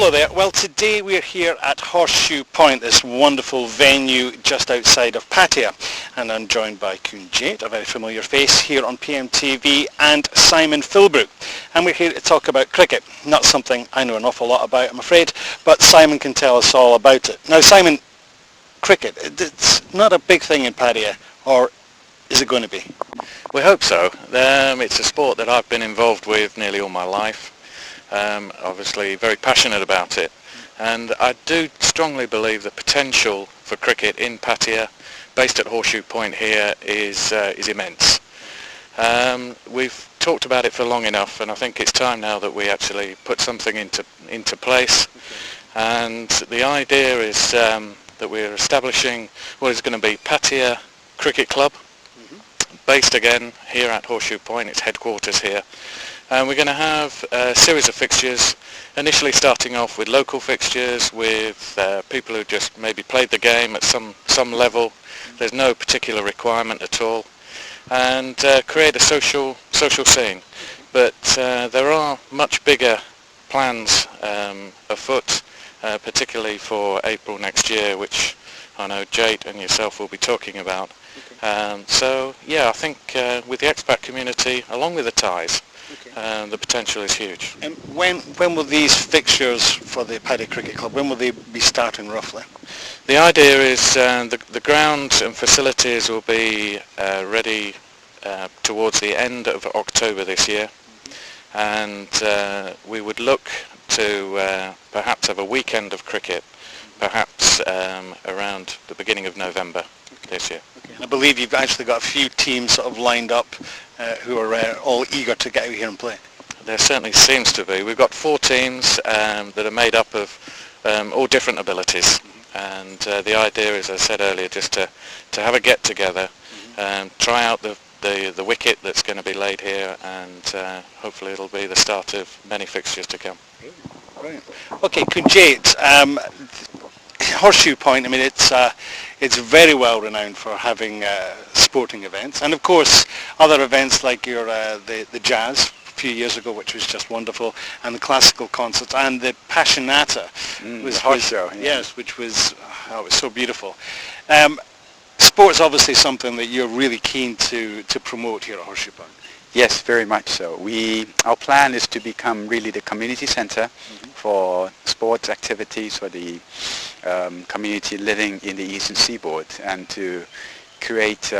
Hello there. Well, today we're here at Horseshoe Point, this wonderful venue just outside of Pattaya, and I'm joined by Kun Jate, a very familiar face here on PMTV, and Simon Philbrook, and we're here to talk about cricket. Not something I know an awful lot about, I'm afraid, but Simon can tell us all about it. Now, Simon, cricket, it's not a big thing in Pattaya, or is it going to be? We hope so. It's a sport that I've been involved with nearly all my life. Obviously very passionate about it, and I do strongly believe the potential for cricket in Pattaya, based at Horseshoe Point here, is immense. We've talked about it for long enough, and I think it's time now that we actually put something into place. And the idea is that we're establishing what is going to be Pattaya Cricket Club, based again here at Horseshoe Point, its headquarters here. And we're going to have a series of fixtures, initially starting off with local fixtures with people who just maybe played the game at some level. There's no particular requirement at all, and create a social scene. But there are much bigger plans afoot, particularly for April next year, which I know Jate and yourself will be talking about. So yeah, I think with the expat community, along with the Thais, the potential is huge. And when will these fixtures for the Pattaya Cricket Club, when will they be starting roughly? The idea is the ground and facilities will be ready towards the end of October this year, and we would look to perhaps have a weekend of cricket, perhaps around the beginning of November this year. I believe you've actually got a few teams sort of lined up who are all eager to get out here and play. There certainly seems to be. We've got 4 teams that are made up of all different abilities, and the idea is, as I said earlier, just to have a get together, try out the wicket that's going to be laid here, and hopefully it'll be the start of many fixtures to come. Brilliant. Okay, Kunjate, Horseshoe Point, I mean, it's very well renowned for having sporting events, and of course other events like your the jazz a few years ago, which was just wonderful, and the classical concerts, and the Passionata, the horse show. Yeah. Yes, which was it was so beautiful. Sport's obviously something that you're really keen to promote here at Horseshoe Point. Yes, very much so. Our plan is to become really the community center for sports activities for the community living in the Eastern Seaboard, and to create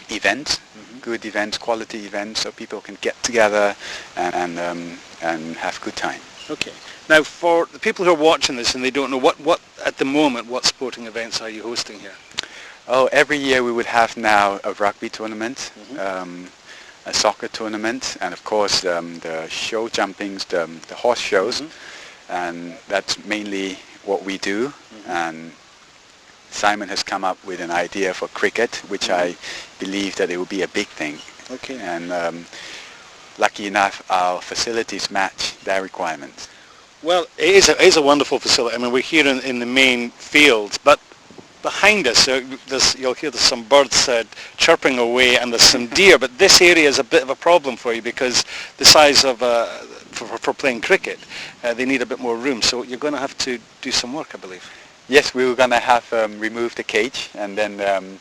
events, good events, quality events, so people can get together and have a good time. Okay. Now, for the people who are watching this and they don't know, what at the moment, what sporting events are you hosting here? Oh, every year we would have now a rugby tournament, a soccer tournament, and of course the show jumpings, the horse shows, and that's mainly what we do. And Simon has come up with an idea for cricket, which I believe that it will be a big thing. Okay. And lucky enough, our facilities match their requirements. Well, it is a wonderful facility. I mean, we're here in the main field, but behind us, you'll hear there's some birds chirping away, and there's some deer, but this area is a bit of a problem for you because the size of, for playing cricket, they need a bit more room, so you're going to have to do some work, I believe. Yes, we were going to have remove the cage and then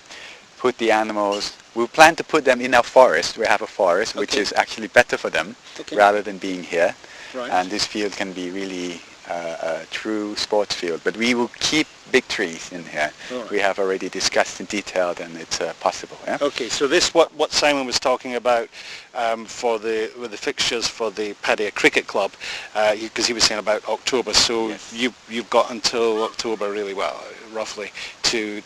put the animals. We plan to put them in our forest. We have a forest, which is actually better for them rather than being here. Right. And this field can be really a true sports field, but we will keep big trees in here. Right. We have already discussed in detail, and it's possible. Yeah? Okay, so this what Simon was talking about with the fixtures for the Pattaya Cricket Club, because he was saying about October. So yes, you've got until October, really, well, roughly, to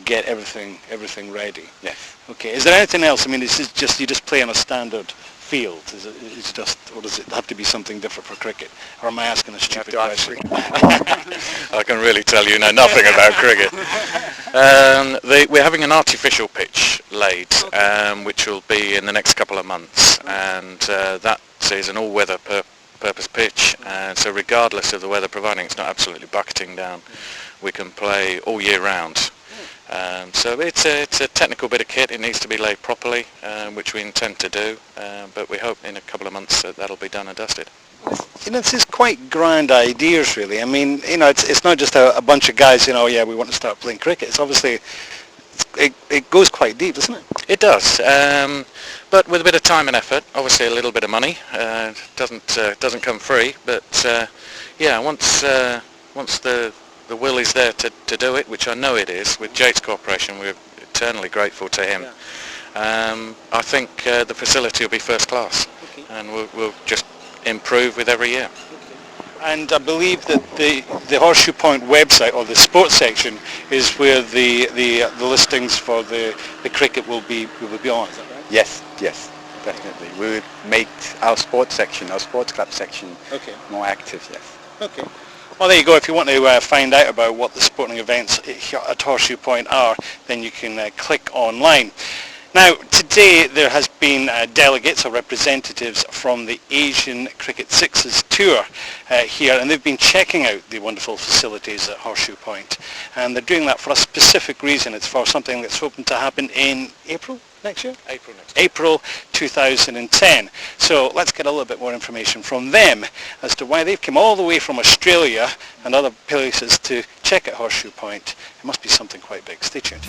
get everything ready. Yes. Okay. Is there anything else? I mean, this is just you just play on a standard field? Is just, or does it have to be something different for cricket? Or am I asking a stupid question? I can really tell you know nothing about cricket. We're having an artificial pitch laid, which will be in the next couple of months, and that is an all-weather purpose pitch, and so regardless of the weather, providing it's not absolutely bucketing down, we can play all year round. So it's a technical bit of kit. It needs to be laid properly, which we intend to do, but we hope in a couple of months that'll be done and dusted. You know, this is quite grand ideas, really. I mean, you know, it's not just a bunch of guys, you know, yeah, we want to start playing cricket. It's obviously, it goes quite deep, doesn't it? It does, but with a bit of time and effort, obviously a little bit of money. Doesn't come free, but yeah, once the will is there to do it, which I know it is, with Jake's cooperation, we're eternally grateful to him. I think the facility will be first class, and we'll just improve with every year. And I believe that the Horseshoe Point website, or the sports section, is where the listings for the cricket will be on. Is that right? Yes, definitely. We would make our sports section, our sports club section, more active. Yes. Okay. Well, there you go. If you want to find out about what the sporting events at Horseshoe Point are, then you can click online. Now, today there has been delegates or representatives from the Asian Cricket Sixes Tour here, and they've been checking out the wonderful facilities at Horseshoe Point. And they're doing that for a specific reason. It's for something that's hoping to happen in April next year? April next year. April 2010. So let's get a little bit more information from them as to why they've come all the way from Australia and other places to check out Horseshoe Point. It must be something quite big. Stay tuned.